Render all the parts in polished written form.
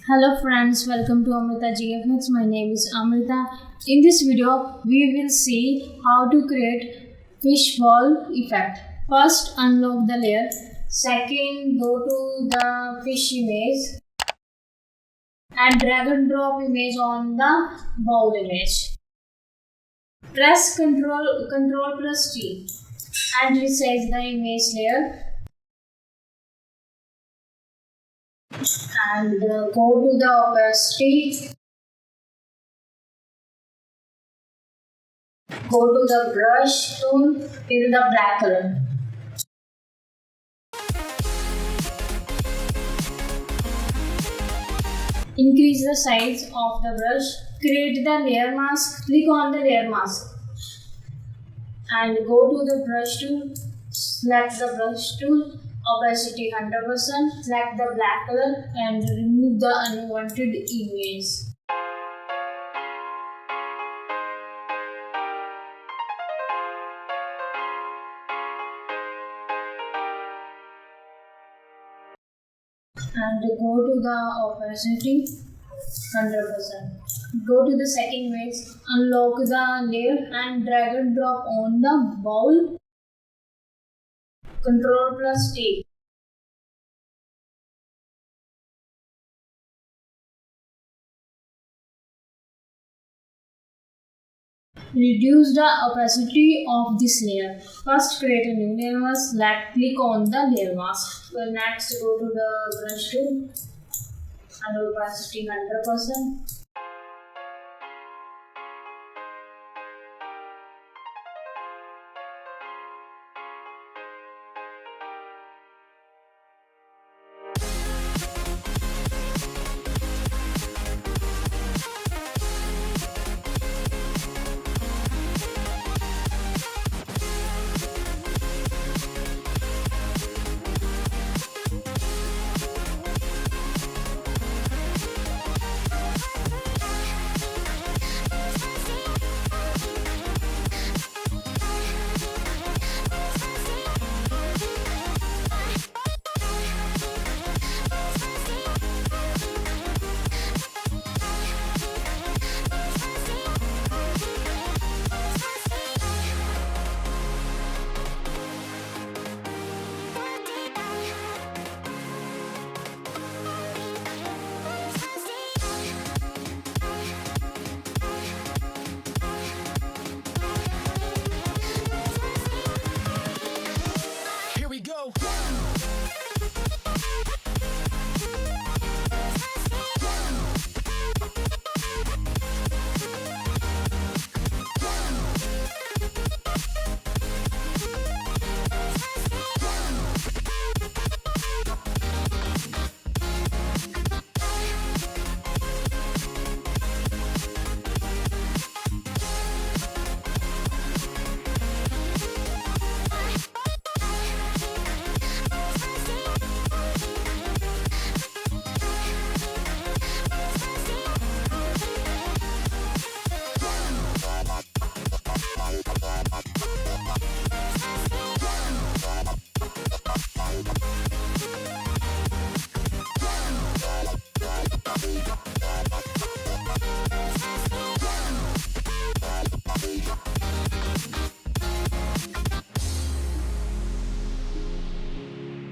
Hello friends, welcome to Amrita Gfx. My name is Amrita. In this video, we will see how to create fishbowl effect. First, unlock the layer. Second, go to the fish image and drag and drop image on the bowl image. Press Ctrl plus T and resize the image layer. And go to the opacity, go to the brush tool till the black color. Increase the size of the brush, create the layer mask, click on the layer mask and go to the brush tool, select the brush tool, opacity 100%, select the black color and remove the unwanted image. And go to the opacity 100%. Go to the second image, unlock the layer and drag and drop on the bowl. Ctrl plus T. Reduce the opacity of this layer. First, create a new layer mask. Click on the layer mask. Next, go to the brush tool and opacity 100%.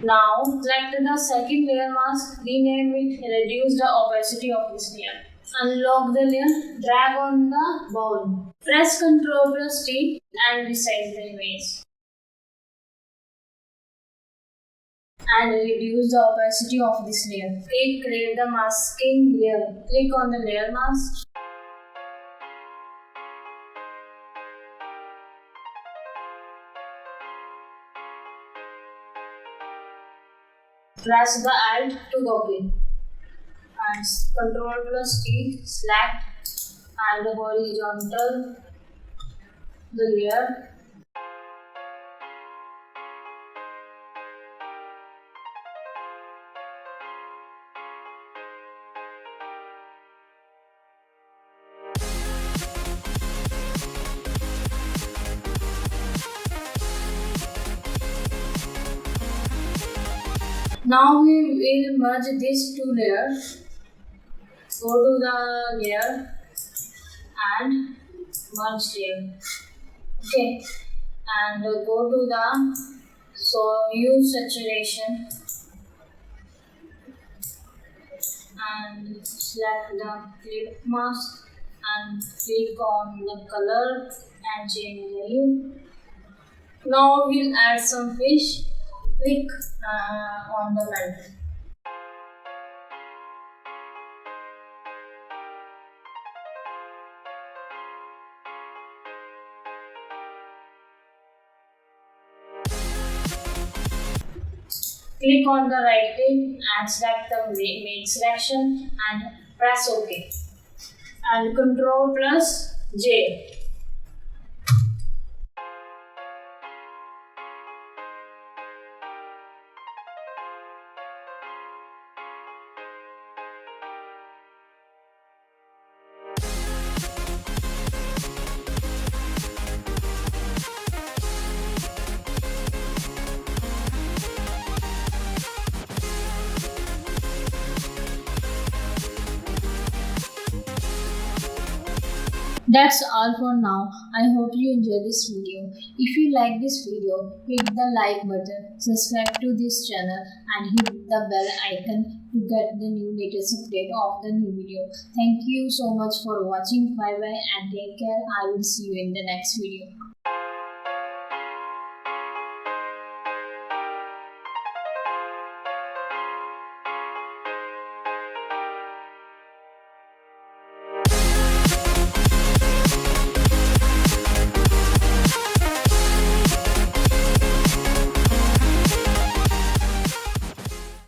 Now, select the second layer mask, rename it, reduce the opacity of this layer. Unlock the layer, drag on the bowl. Press Ctrl plus T and resize the image. And reduce the opacity of this layer. Create the masking layer. Click on the layer mask. Press the Alt to copy and Ctrl plus T, select and horizontal the layer. Now we will merge these two layers. Go to the layer and merge layer. Okay, and go to the use saturation and select the clip mask and click on the color and change the hue. Now we'll add some fish. Click on the melt. Click on the right click and select the make selection and press OK. And Ctrl plus J. That's all for now. I hope you enjoyed this video. If you like this video, hit the like button, subscribe to this channel and hit the bell icon to get the new latest update of the new video. Thank you so much for watching. Bye bye and take care. I will see you in the next video.